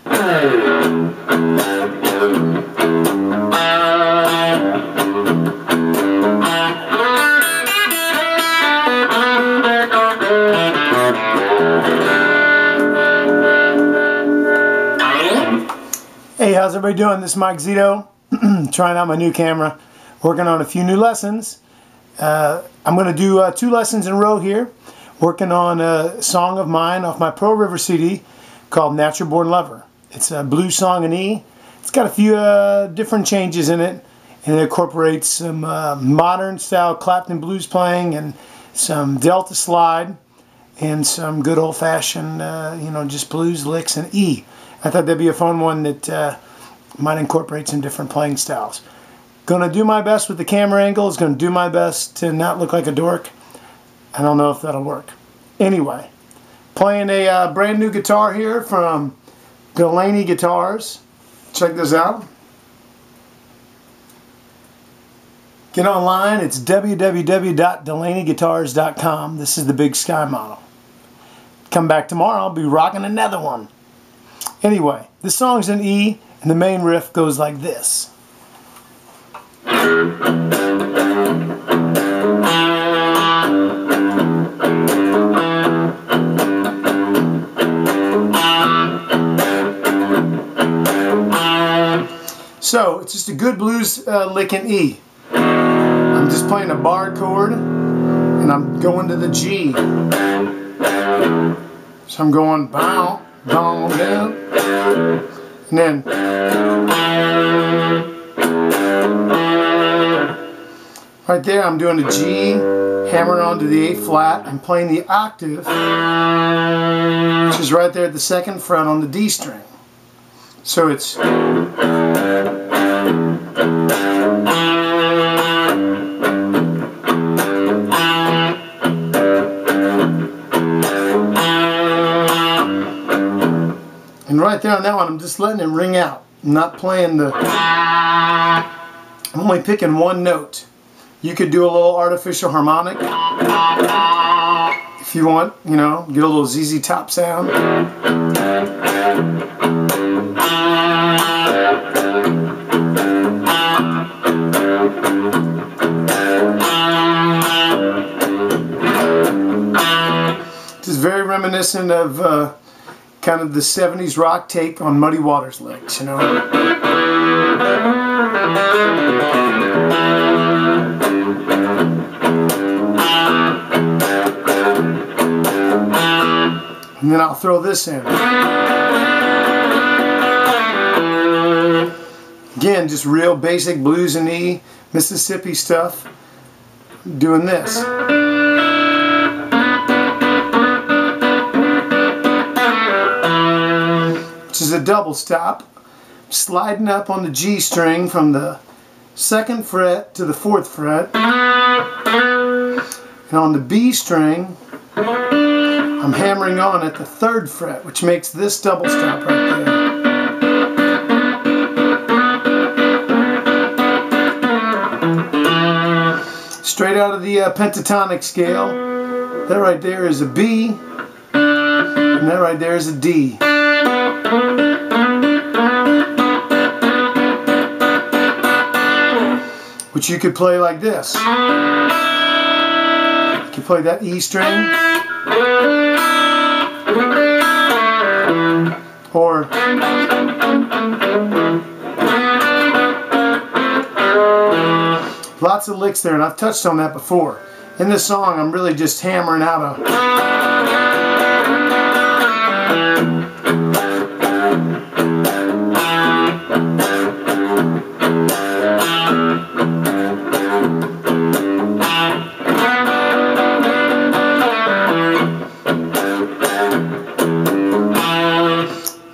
Hey, how's everybody doing? This is Mike Zito, trying out my new camera, working on a few new lessons. I'm going to do 2 lessons in a row here, working on a song of mine off my Pearl River CD called Natural Born Lover. It's a blues song in E. It's got a few different changes in it, and it incorporates some modern style Clapton blues playing and some Delta slide and some good old-fashioned, just blues licks in E. I thought that'd be a fun one that might incorporate some different playing styles. Gonna do my best with the camera angles, gonna do my best to not look like a dork. I don't know if that'll work. Anyway, playing a brand new guitar here from Delaney Guitars. Check this out. Get online, it's www.delaneyguitars.com. This is the Big Sky model. Come back tomorrow, I'll be rocking another one. Anyway, this song's in E, and the main riff goes like this. So, it's just a good blues lick in E. I'm just playing a bar chord, and I'm going to the G. So I'm going bow, bow, down, and then right there I'm doing a G, hammering onto the A flat. I'm playing the octave, which is right there at the 2nd fret on the D string. So it's and right there on that one, I'm just letting it ring out. I'm not playing the... I'm only picking one note. You could do a little artificial harmonic if you want, get a little ZZ Top sound. Just very reminiscent of kind of the 70s rock take on Muddy Waters licks, And then I'll throw this in. Again, just real basic blues and E, Mississippi stuff. Doing this. Which is a double stop. Sliding up on the G string from the 2nd fret to the 4th fret. And on the B string, I'm hammering on at the 3rd fret, which makes this double stop right there. Straight out of the pentatonic scale. That right there is a B, and that right there is a D. Which you could play like this. You could play that E string, or lots of licks there, and I've touched on that before. In this song, I'm really just hammering out a...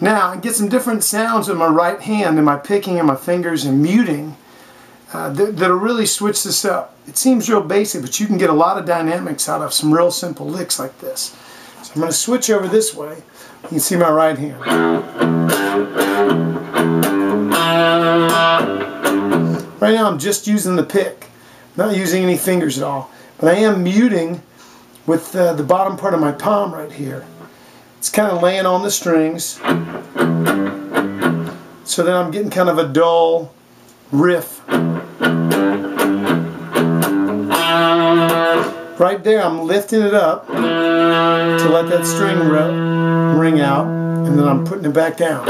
Now, I get some different sounds with my right hand and my picking and my fingers and muting that'll really switch this up. It seems real basic, but you can get a lot of dynamics out of some real simple licks like this. So I'm going to switch over this way. You can see my right hand. Right now I'm just using the pick, not using any fingers at all. But I am muting with the bottom part of my palm right here. It's kind of laying on the strings. So then I'm getting kind of a dull riff. Right there, I'm lifting it up to let that string ring out, and then I'm putting it back down.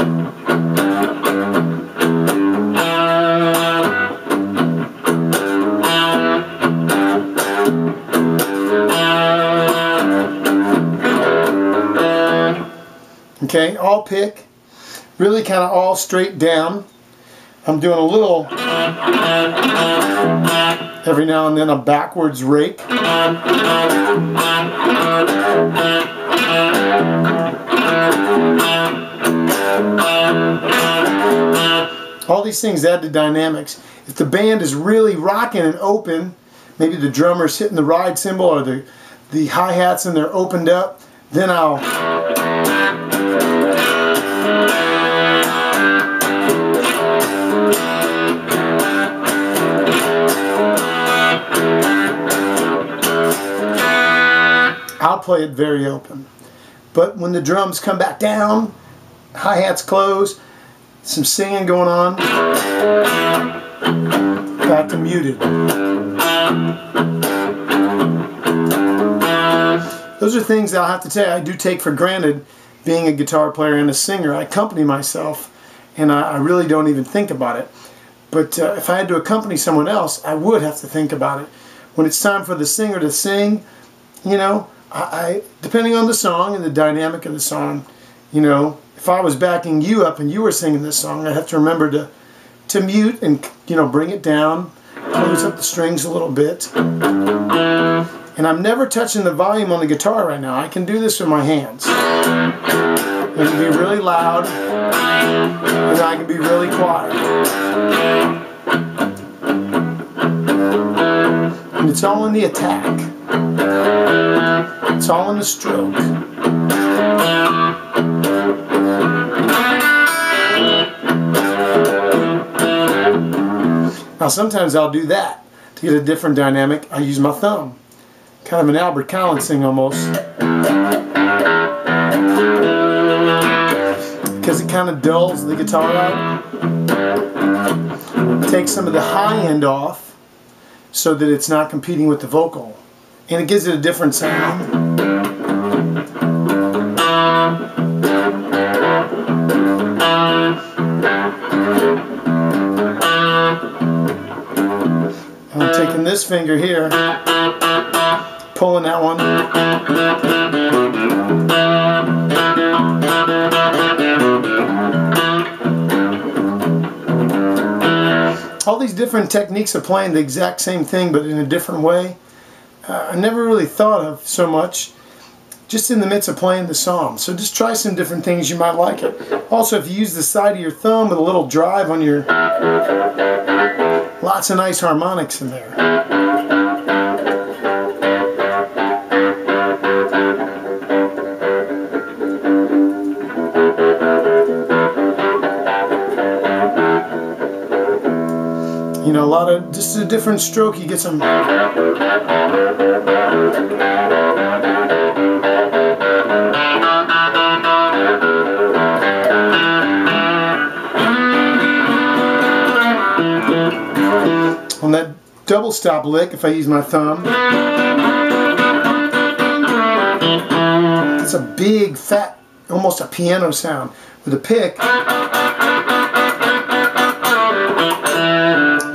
Okay, all pick, really kind of all straight down. I'm doing a little, every now and then, a backwards rake. All these things add to dynamics. If the band is really rocking and open, maybe the drummer's hitting the ride cymbal or the hi-hats and they're opened up, then I'll play it very open. But when the drums come back down, hi-hats close, some singing going on, back to muted. Those are things that I'll have to tell you I do take for granted being a guitar player and a singer. I accompany myself and I really don't even think about it. But if I had to accompany someone else, I would have to think about it. When it's time for the singer to sing, you know, depending on the song and the dynamic of the song, you know, if I was backing you up and you were singing this song, I'd have to remember to mute and, you know, bring it down, close up the strings a little bit. And I'm never touching the volume on the guitar right now. I can do this with my hands. It can be really loud, and I can be really quiet. And it's all in the attack. It's all in the stroke. Now sometimes I'll do that to get a different dynamic. I use my thumb. Kind of an Albert Collins thing almost. Because it kind of dulls the guitar out. Takes some of the high end off so that it's not competing with the vocal. And it gives it a different sound. I'm taking this finger here, pulling that one. All these different techniques of playing the exact same thing but in a different way, I never really thought of so much just in the midst of playing the song. So just try some different things, you might like it. Also, if you use the side of your thumb with a little drive on your... Lots of nice harmonics in there. You know, a lot of, just a different stroke, you get some... On that double stop lick, if I use my thumb, it's a big, fat, almost a piano sound. With a pick,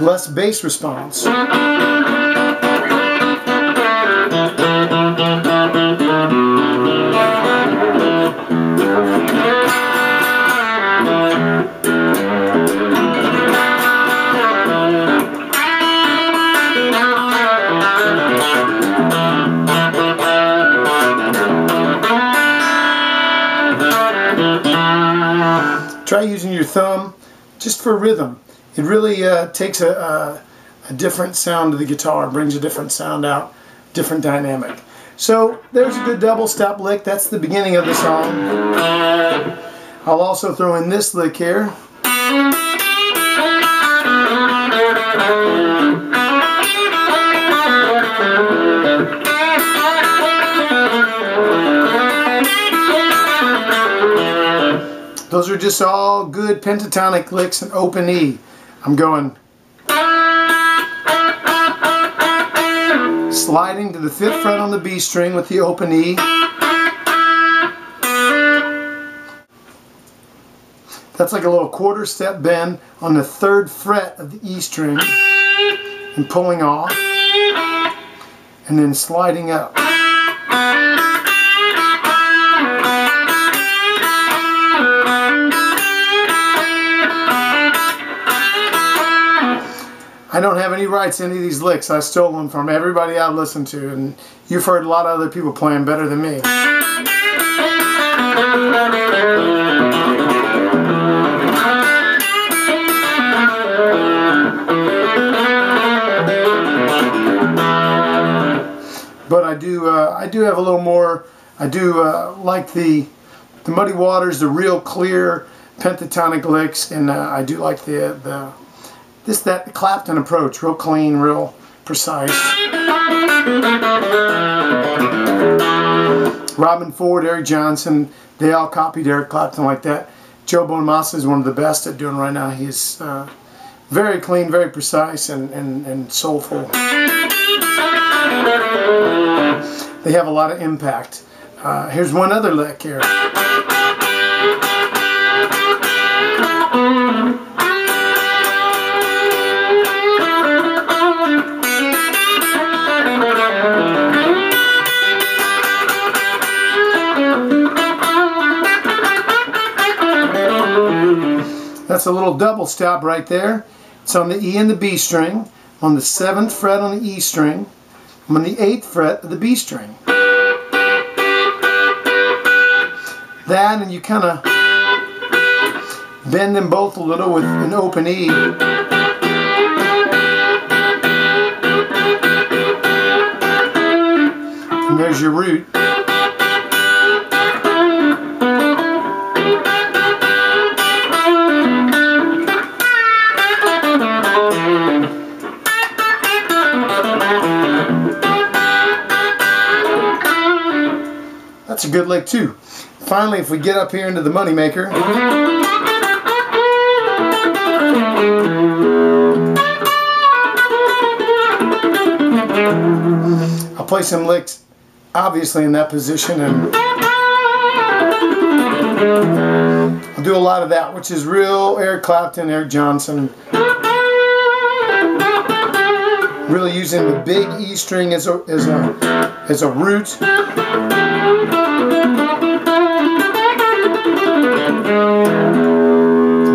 less bass response. Try using your thumb just for rhythm. It really takes a different sound to the guitar, brings a different sound out, different dynamic. So there's a good double step lick. That's the beginning of the song. I'll also throw in this lick here. Those are just all good pentatonic licks in open E. I'm going sliding to the 5th fret on the B string with the open E. That's like a little quarter step bend on the 3rd fret of the E string and pulling off and then sliding up. I don't have any rights to any of these licks. I stole them from everybody I've listened to, and you've heard a lot of other people playing better than me. But I do have a little more. I do like the Muddy Waters, the real clear pentatonic licks, and I do like that Clapton approach, real clean, real precise. Robin Ford, Eric Johnson, they all copied Eric Clapton like that. Joe Bonamassa is one of the best at doing right now. He's very clean, very precise, and soulful. They have a lot of impact. Here's one other lick here. That's a little double stop right there. It's on the E and the B string, on the 7th fret on the E string, I'm on the 8th fret of the B string. That, and you kind of bend them both a little with an open E. And there's your root. That's a good lick too. Finally, if we get up here into the moneymaker, I'll play some licks obviously in that position, and I'll do a lot of that, which is real Eric Clapton, Eric Johnson, really using the big E string as a root.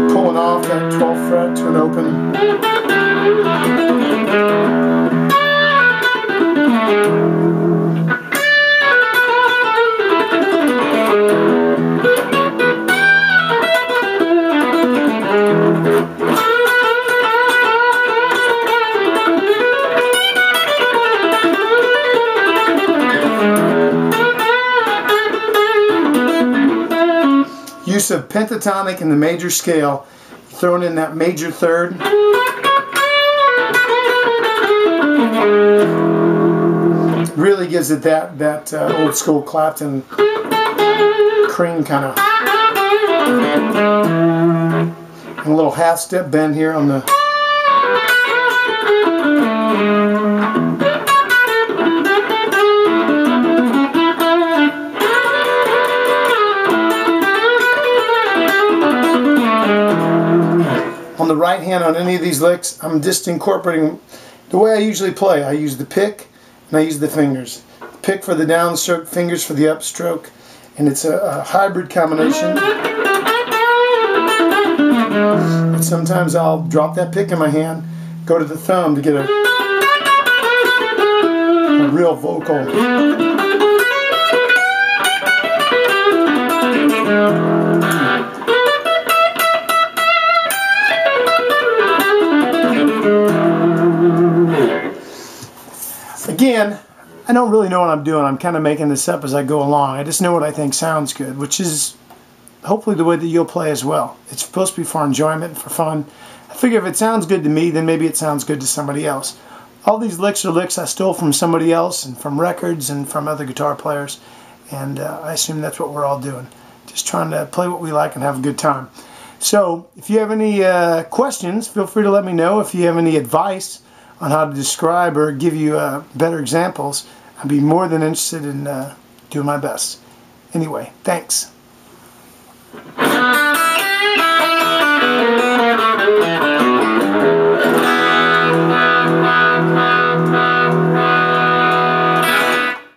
Pulling off that 12th fret to an open. Use of pentatonic in the major scale, throwing in that major third. Really gives it that old school Clapton cream kind of. And a little half step bend here on the. On the right hand on any of these licks, I'm just incorporating the way I usually play. I use the pick and I use the fingers. The pick for the downstroke, fingers for the upstroke, and it's a hybrid combination. But sometimes I'll drop that pick in my hand, go to the thumb to get a real vocal. Again, I don't really know what I'm doing. I'm kind of making this up as I go along. I just know what I think sounds good, which is hopefully the way that you'll play as well. It's supposed to be for enjoyment, for fun. I figure if it sounds good to me, then maybe it sounds good to somebody else. All these licks are licks I stole from somebody else and from records and from other guitar players, and I assume that's what we're all doing. just trying to play what we like and have a good time. So if you have any questions, feel free to let me know. If you have any advice on how to describe or give you better examples, I'd be more than interested in doing my best. Anyway, thanks.